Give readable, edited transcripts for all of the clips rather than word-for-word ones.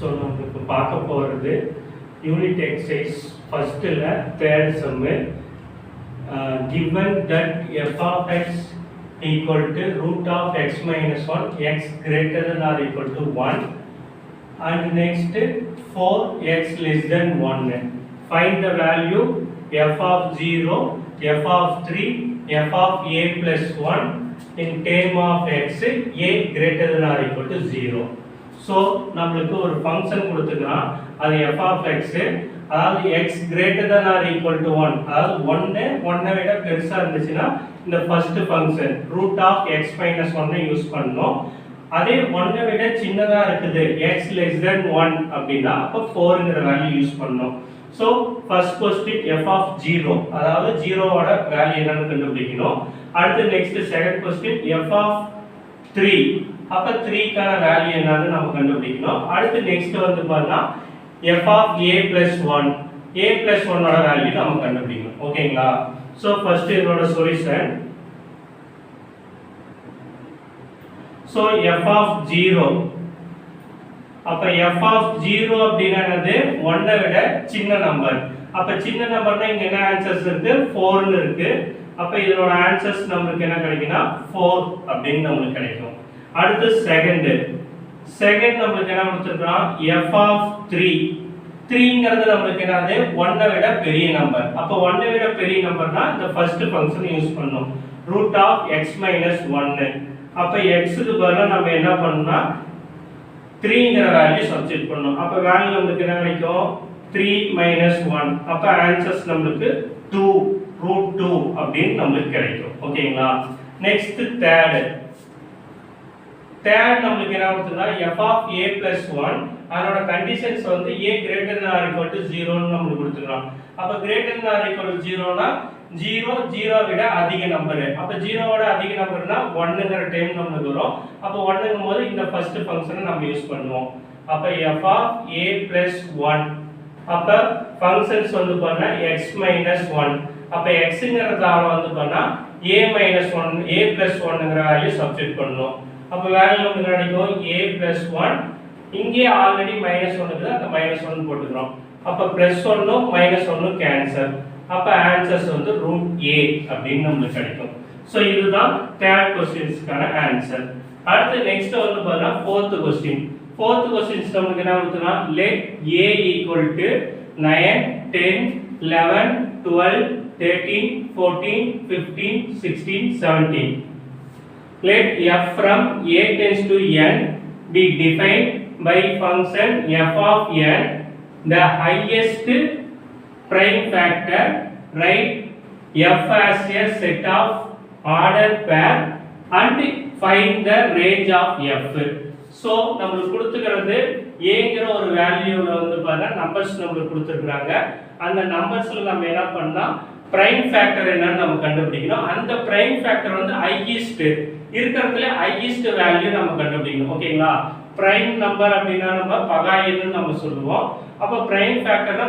So நம்ம இப்போ பார்க்க போகிறது யூனிட் எக்ஸசைஸ் ஃபஸ்ட்டில் third sum. given that f of x equal to root of x minus 1 x greater than or equal to 1 and next 4x less than 1. Find the value f of 0, f of 3, f of a plus 1 in term of x a greater than or equal to 0. So நம்மளுக்கு ஒரு function கொடுத்துக்கலாம், அது f of x, அதாவது x greater than or equal to 1, அதாவது 1 விட பெருசா இருந்துச்சுன்னா இந்த first function root of x minus 1 use பண்ணணும். அதே 1 விட சின்னதா இருக்குது x less than 1 அப்படின்னா அப்ப 4ங்கற வேல்யூ யூஸ் பண்ணணும். So first question f of 0, அதாவது 0 ஓட வேல்யூ என்னன்னு கண்டுபிடிக்கணும். அடுத்து next second question f of 3, அப்ப 3 கான வேல்யூ என்னன்னு நாம கண்டுபிடிக்கணும். அடுத்து நெக்ஸ்ட் வந்து பாத்தா f of a plus 1, a plus 1 ஓட வேல்யூ நாம கண்டுபிடிக்கணும். ஓகேங்களா? சோ ஃபர்ஸ்ட் இதோட சொல்யூஷன். சோ f of 0, அப்ப f of 0 அப்படினா என்னது? 1 விட சின்ன நம்பர். அப்ப சின்ன நம்பர்னா இங்க என்ன ஆன்சர்ஸ் இருக்கு? 4 னு இருக்கு. அப்ப இதோட ஆன்சர்ஸ் நமக்கு என்ன கிடைக்கும்னா 4 அப்படினு நமக்கு கிடைக்கும். அடுத்து செகண்ட் நமக்கு என்ன கொடுத்திருக்கான்? f of 3, 3ங்கிறது நமக்கு என்னது? 1 விட பெரிய நம்பர். அப்ப 1 விட பெரிய நம்பர்னா இந்த ஃபர்ஸ்ட் ஃபங்க்ஷன் யூஸ் பண்ணனும், root of x minus 1. அப்ப x க்கு பதிலா நம்ம என்ன பண்ணனும்னா 3ங்கற வேல்யூ சப்ஸ்டிட்யூட் பண்ணனும். அப்ப வேல்யூ நமக்கு என்ன கிடைக்கும்? 3 minus 1. அப்ப ஆன்சர்ஸ் நமக்கு 2, root 2 அப்படினு நமக்கு கிடைக்கும். ஓகேங்களா? நெக்ஸ்ட் தேர்ட் நமக்கு என்ன கொடுத்தா f of a plus 1, அதோட கண்டிஷன்ஸ் வந்து a greater than or equal to 0 னு நமக்கு கொடுத்துறோம். அப்ப greater than or equal to 0 னா 0 விட அதிக நம்பர். அப்ப 0 விட அதிக நம்பர்னா 1ங்கற டைம் நமக்கு வரும். அப்ப 1ங்கும்போது இந்த ஃபர்ஸ்ட் ஃபங்க்ஷனை நம்ம யூஸ் பண்ணுவோம். அப்ப f of a plus 1, அப்ப ஃபங்க்ஷன்ஸ் வந்து பண்ணா x minus 1. அப்ப xங்கறதால வந்து பண்ணா a minus 1, a plus 1ங்கற வேல்யூ சப்ஸ்டிட்யூட் பண்ணனும். அப்ப வேல்யூ நமக்கு கிடைக்கும் a plus 1. இங்கே ஆல்ரெடி -1 இருக்குது, அந்த -1 போட்டுக்கிறோம். அப்ப +1 ம் -1 ம் கேன்சல். அப்ப ஆன்சர்ஸ் வந்து √a அப்படினு நமக்கு கிடைக்கும். சோ இதுதான் தேர்ட் क्वेश्चंसக்கான ஆன்சர். அடுத்து நெக்ஸ்ட் வந்து பாருங்க fourth क्वेश्चन. fourth क्वेश्चंस நமக்கு என்ன கொடுத்தனா let a equal to 9, 10, 11, 12, 13, 14, 15, 16, 17. Let f from a tends to n be defined by function f of n, the highest prime factor. Write f as a set of ordered pair and find the range of f. So நமக்கு கொடுத்துக்கிறது aங்கற ஒரு வேல்யூல வந்து பாருங்க numbers நமக்கு கொடுத்திருக்காங்க. அந்த நம்பர்ஸ்ல நம்ம என்ன பண்ணா prime factor என்னன்னு நம்ம கண்டுபிடிக்கணும். அந்த prime factor வந்து highest இருக்கிறதுல highest வேல்யூ நம்ம கண்டுபிடிக்கணும். ஓகேங்களா? prime நம்பர் அப்படினா நம்ம பகா எண்ணுன்னு நம்ம சொல்லுவோம். அப்ப prime factorனா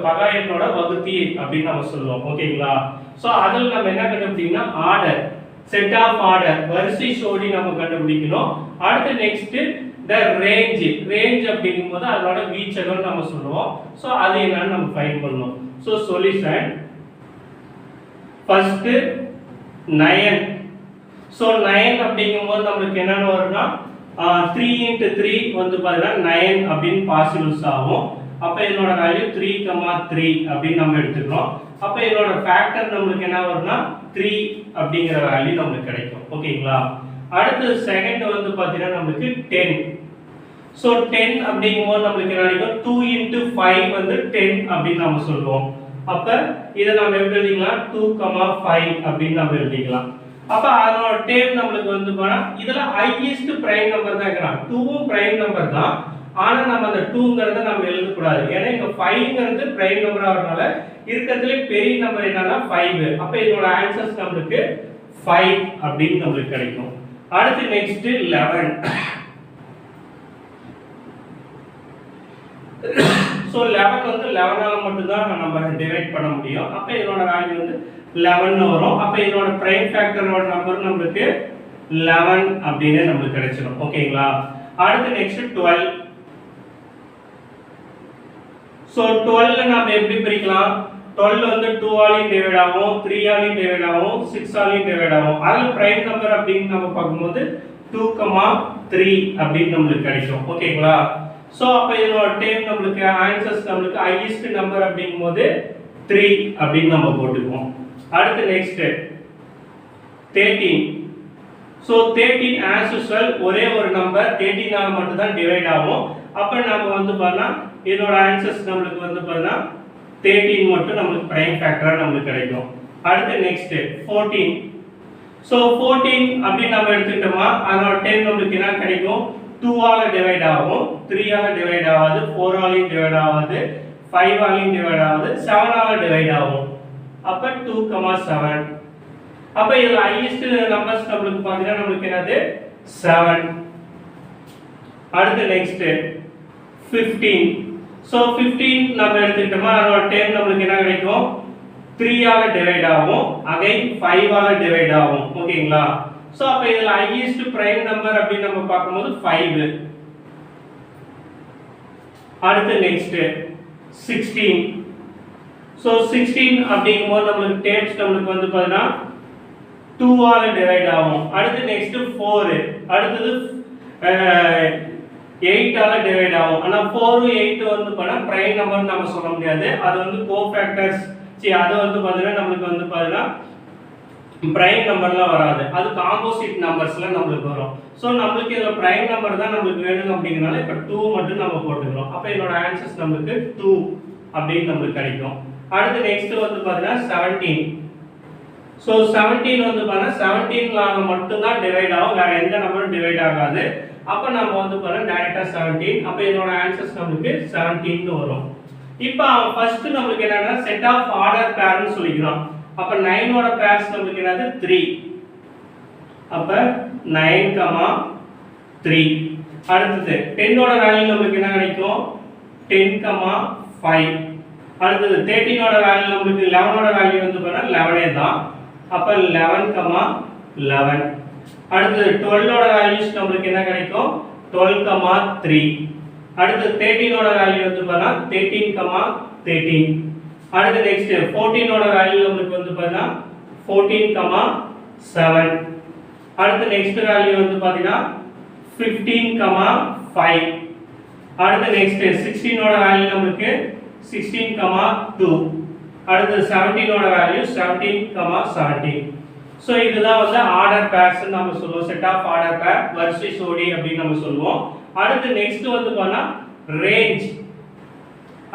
பகா எண்ணோட வகுத்தி அப்படி நம்ம சொல்லுவோம். ஓகேங்களா? சோ அதில நம்ம என்ன கண்டுபிடிக்கணும்னா ஆர்டர், செட் ஆஃப் ஆர்டர், வரிசை ஜோடி நம்ம கண்டுபிடிக்கணும். அடுத்து நெக்ஸ்ட் the range அப்படிங்கும்போது அதோட வீச்சகம் நம்ம சொல்லுவோம். சோ அது என்னன்னு நம்ம ஃபைண்ட் பண்ணனும். So solution first 9. சோ 9 அப்படிங்கும்போது நமக்கு என்னன்னு வரும்னா 3 into 3 வந்து பாத்தீங்கன்னா 9 அப்படினு பாசிபிள்ஸ் ஆகும். அப்ப இதோட வேல்யூ 3, 3 அப்படி நம்ம எடுத்துக்கிறோம். அப்ப இதோட ஃபேக்டர் நமக்கு என்ன வரும்னா 3 அப்படிங்கற வேல்யூ நமக்கு கிடைக்கும். ஓகேங்களா? அடுத்து செகண்ட் வந்து பாத்தீங்கன்னா நமக்கு 10. சோ 10 அப்படிங்கும்போது நமக்கு என்ன கிடைக்கும்? 2 into 5 வந்து 10 அப்படி நாம சொல்லுவோம். அப்ப இத நாம எப்படி எழுதிக்கலாம்? 2, 5 அப்படி நாம எழுதிக்கலாம். அப்ப அதோட டேம் நமக்கு வந்து பாத்தா இதல ஹையஸ்ட் பிரைம் நம்பர் தான் இருக்கா. 2 ம் பிரைம் நம்பர் தான். ஆனா நம்ம அந்த 2ங்கறத நம்ம எழுத கூடாது. ஏன்னா இங்க 5ங்கிறது பிரைம் நம்பரா வரனால இருக்கறதுல பெரிய நம்பர் என்னன்னா 5. அப்ப இதோட ஆன்சர்ஸ் நமக்கு 5 அப்படினு நமக்கு கிடைக்கும். அடுத்து நெக்ஸ்ட் 11. சோ 11 வந்து 11 ஆல மட்டும் தான் நம்ம டிவைட் பண்ண முடியும். அப்ப இதோட வேல்யூ வந்து 11 வரும். அப்ப இதோட பிரைம் ஃபேக்டரோட நம்பர் நமக்கு 11 அப்படினே நமக்கு கிடைச்சிரும். ஓகேங்களா? அடுத்து நெக்ஸ்ட் 12. ஸோ 12 நம்ம எப்படி பிரிக்கலாம்? 12 வந்து 2 ஆலையும் டிவைட் ஆகும், 3 ஆலையும் டிவைட் ஆகும், 6 ஆலையும் டிவைட் ஆகும். அதில் பிரைம் நம்பர் அப்படின்னு நம்ம பார்க்கும்போது 2,3 அப்படின்னு நம்மளுக்கு கிடைக்கும். ஓகேங்களா? ஸோ அப்போ இதோட டைம் நம்மளுக்கு ஆன்சர்ஸ் நம்மளுக்கு ஹையஸ்ட் நம்பர் அப்படிங்கும்போது 3 அப்படின்னு நம்ம போட்டுக்குவோம். அடுத்து நெக்ஸ்ட் 13. ஸோ 13 ஆஸ் யூசுவல் ஒரே ஒரு நம்பர் 13 ஆல் மட்டும் தான் டிவைட் ஆகும். அப்போ நம்ம வந்து பார்த்தா இதோட ஆன்சர்ஸ் நம்மளுக்கு வந்து பார்த்தா 13 மட்டும் நம்மளுக்கு பிரைம் ஃபேக்டரா நம்மளுக்கு கிடைக்கும். அடுத்து நெக்ஸ்ட் 14. ஸோ 14 அப்படி நம்ம எடுத்துக்கிட்டோமா அதோட டைம் நம்மளுக்கு என்ன கிடைக்கும்? 2 ஆல டிவைட் ஆகும், 3 ஆல டிவைட் ஆகாது, 4 ஆலையும் டிவைட் ஆகாது, 5 ஆலையும் டிவைட் ஆகாது, 7 ஆல டிவைட் ஆகும். அப்ப 2,7. அப்ப இதுல ஹையஸ்ட் நம்பர்ஸ் நம்மளுக்கு பாத்தீங்கன்னா நம்மளுக்கு என்னது 7. அடுத்து நெக்ஸ்ட் 15. சோ 15 நம்ம எடுத்துக்கிட்டோமா அதோட டைம் நம்மளுக்கு என்ன கிடைக்கும்? 3 ஆல டிவைட் ஆகும், அகைன் 5 ஆல டிவைட் ஆகும். ஓகேங்களா? சோ அப்ப இதுல ஹையஸ்ட் பிரைம் நம்பர் அப்படி நம்ம பார்க்கும்போது 5. அடுத்து நெக்ஸ்ட் 16. சோ 16 அப்படிங்கும்போது நம்மளுக்கு டைம்ஸ் நம்மளுக்கு வந்து பாத்தீங்கன்னா 2 ஆல டிவைட் ஆகும். அடுத்து நெக்ஸ்ட் 4. அடுத்து 8 ஆல டிவைட் ஆகும். ஆனா 4 8 வந்து பண்ணா பிரைம் நம்பர் நம்ம சொல்ல முடியாது. அது வந்து கோஃபேக்டர்ஸ் அது வந்து பாத்தீங்கன்னா நம்மளுக்கு வந்து பாத்தீங்கன்னா பிரைம் நம்பர்லாம் வராது. அது காம்போசிட் நம்பர்ஸ்ல நம்மளுக்கு வரும். சோ நம்மளுக்கு இதுல பிரைம் நம்பர் தான் நம்மளுக்கு வேணும் அப்படிங்கறனால இப்ப 2 மட்டும் நம்ம போட்டுக்கிறோம். அப்ப இதோட ஆன்சர்ஸ் நம்மளுக்கு 2 அப்படின்னு நம்மளுக்கு கிடைக்கும். அடுத்து நெக்ஸ்ட் வந்து பாத்தீங்கன்னா 17. சோ 17 வந்து பாத்தீங்கன்னா 17 லால மட்டும் தான் டிவைட் ஆகும், வேற எந்த நம்பரும் டிவைட் ஆகாது. அப்ப நம்ம வந்து பாத்தீங்கன்னா டைரக்டா 17. அப்ப இதோட ஆன்சர்ஸ் நம்மளுக்கு 17 ன்னு வரும். இப்போ ஃபர்ஸ்ட் நம்மளுக்கு என்னன்னா செட் ஆஃப் ஆர்டர் பேர்னு சொல்லிக்கிறோம். அப்ப 9 ஓட பேர்ஸ் நம்மளுக்கு என்னது 3. அப்ப 9, 3. அடுத்து 10 ஓட வேல்யூ நம்மளுக்கு என்ன கிடைக்கும்? 10, 5. அடுத்து 13 ஓட வேல்யூ நம்மளுக்கு 11 ஓட வேல்யூ வந்து பாத்தா 11 தான். அப்ப 11, 11. அடுத்து 12 ஓட வேல்யூஸ் நம்மளுக்கு என்ன கிடைக்கும்? 12, 3. அடுத்து 13 ஓட வேல்யூ வந்து பாத்தா 13, 13. அடுத்து நெக்ஸ்ட் 14 ஓட வேல்யூ நமக்கு வந்து பாத்தீங்கன்னா 14, 7. அடுத்து நெக்ஸ்ட் வேல்யூ வந்து பாத்தீங்கன்னா 15, 5. அடுத்து நெக்ஸ்ட் 16 ஓட வேல்யூ நமக்கு 16, 2. அடுத்து 17 ஓட வேல்யூ 17, 17. சோ இதுதான் வந்து ஆர்டர் பேர்ஸ் நம்ம சொல்லுவோம். செட் ஆஃப் ஆர்டர் பேர் வரிசை ஜோடி அப்படி நம்ம சொல்லுவோம். அடுத்து நெக்ஸ்ட் வந்து பாத்தீங்கன்னா ரேஞ்ச்,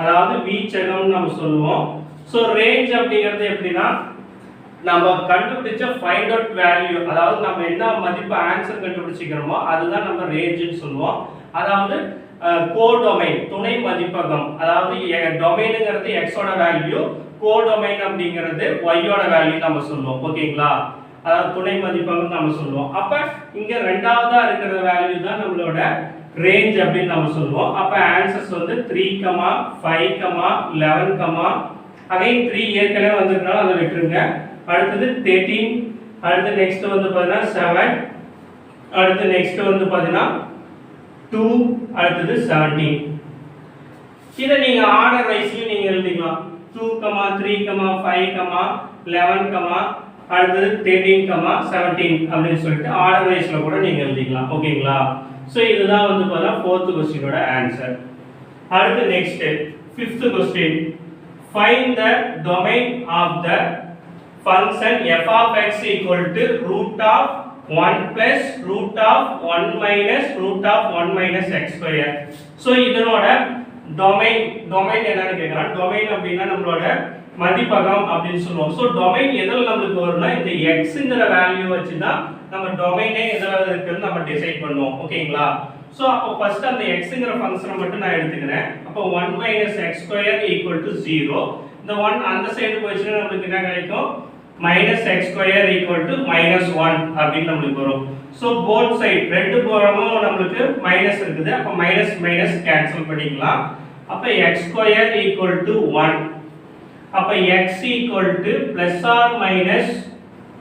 அதாவது வீச்சகம் நம்ம சொல்லுவோம். சோ ரேஞ்ச் அப்படிங்கிறது எப்படின்னா நம்ம கண்டுபிடிச்ச ஃபைண்ட் அவுட் வேல்யூ, அதாவது நம்ம என்ன மதிப்பு ஆன்சர் கண்டுபிடிச்சிக்கிறோமோ அதுதான் நம்ம ரேஞ்ச்னு சொல்லுவோம். அதாவது கோடொமைன் துணை மதிப்பகம், அதாவது டொமைனுங்கிறது x ஓட வேல்யூ, கோடொமைன் அப்படிங்கிறது y ஓட வேல்யூ நம்ம சொல்லுவோம். ஓகேங்களா? அதாவது துணை மதிப்பகம் நம்ம சொல்லுவோம். அப்ப இங்க இரண்டாவதா இருக்கிற வேல்யூ தான் நம்மளோட ரேஞ்ச் அப்படின்னு நம்ம சொல்லுவோம். அப்ப ஆன்சர்ஸ் வந்து 3, 5, 11, அகைன் 3 ஏற்கனவே வந்திருக்கனால அதை விட்டுருங்க. அடுத்தது 13. அடுத்து நெக்ஸ்ட் வந்து பாத்தீங்கன்னா 7. அடுத்து நெக்ஸ்ட் வந்து பாத்தீங்கன்னா 2. அடுத்தது 17. இதை நீங்க ஆர்டர் வைஸ்ல நீங்க எழுதிக்கலாம். 2, 3, 5, 11, அடுத்தது 13, 17 அப்படின்னு சொல்லிட்டு ஆர்டர் வைஸ்ல கூட நீங்க எழுதிக்கலாம். ஓகேங்களா? சோ இதுதான் வந்து பார்த்தா 4th क्वेश्चनோட ஆன்சர். அடுத்து next 5th question. Find the domain of the function f of x equal to root of 1 plus root of 1 minus root of 1 minus x square. So இதனோட டொமைன் என்னன்னு கேக்குறான். டொமைன் அப்படினா நம்மளோட மதிப்பகம் அப்படினு சொல்லுவோம். சோ டொமைன் எதல நமக்கு வரும்னா இந்த xங்கற வேல்யூ வச்சு தான் நம்ம டொமைனே எதல இருக்குன்னு நம்ம டிசைட் பண்ணுவோம். ஓகேங்களா? சோ அப்ப ஃபர்ஸ்ட் அந்த xங்கற ஃபங்க்ஷனை மட்டும் நான் எடுத்துக்கிறேன். அப்ப 1 - x square = 0. இந்த 1 அந்த சைடு போயிடுச்சுனா நமக்கு என்ன கிடைக்கும்? -x square = -1 அப்படி நமக்கு வரும். சோ both side ரெண்டு புறமும் நமக்கு மைனஸ் இருக்குது. அப்ப மைனஸ் மைனஸ் கேன்சல் பண்ணிக்கலாம். அப்ப x square = 1. அப்ப x + or minus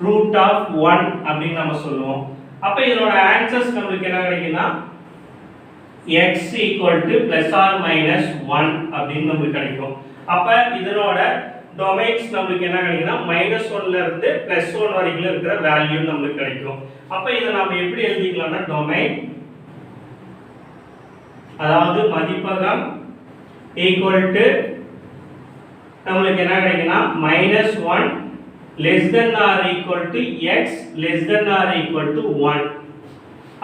root of 1 அப்படி நம்ம சொல்லுவோம். அப்ப இதோட ஆன்சர்ஸ் நமக்கு என்ன கிடைக்கும்னா x equal to plus or minus 1 அப்படின்னு நமக்கு கிடைக்கும். அப்ப இதனோட டொமைன்ஸ் நமக்கு என்ன கிடைக்கும்னா -1 ல இருந்து +1 வரைக்கும் இருக்கிற வேல்யூ நமக்கு கிடைக்கும். அப்ப இத நாம எப்படி எழுதிக்கலாம்னா டொமைன் அதாவது மதிப்பகம் equal to நமக்கு என்ன கிடைக்கும்னா -1 less than or equal to x less than or equal to 1.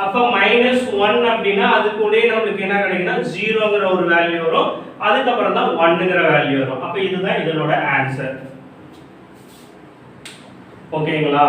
அப்ப -1 அப்படினா அது கூடயே நமக்கு என்ன கிடைக்கும்னா 0ங்கற ஒரு வேல்யூ வரும். அதுக்கு அப்புறம் தான் 1ங்கற வேல்யூ வரும். அப்ப இதுதான் இதனோட ஆன்சர். ஓகேங்களா?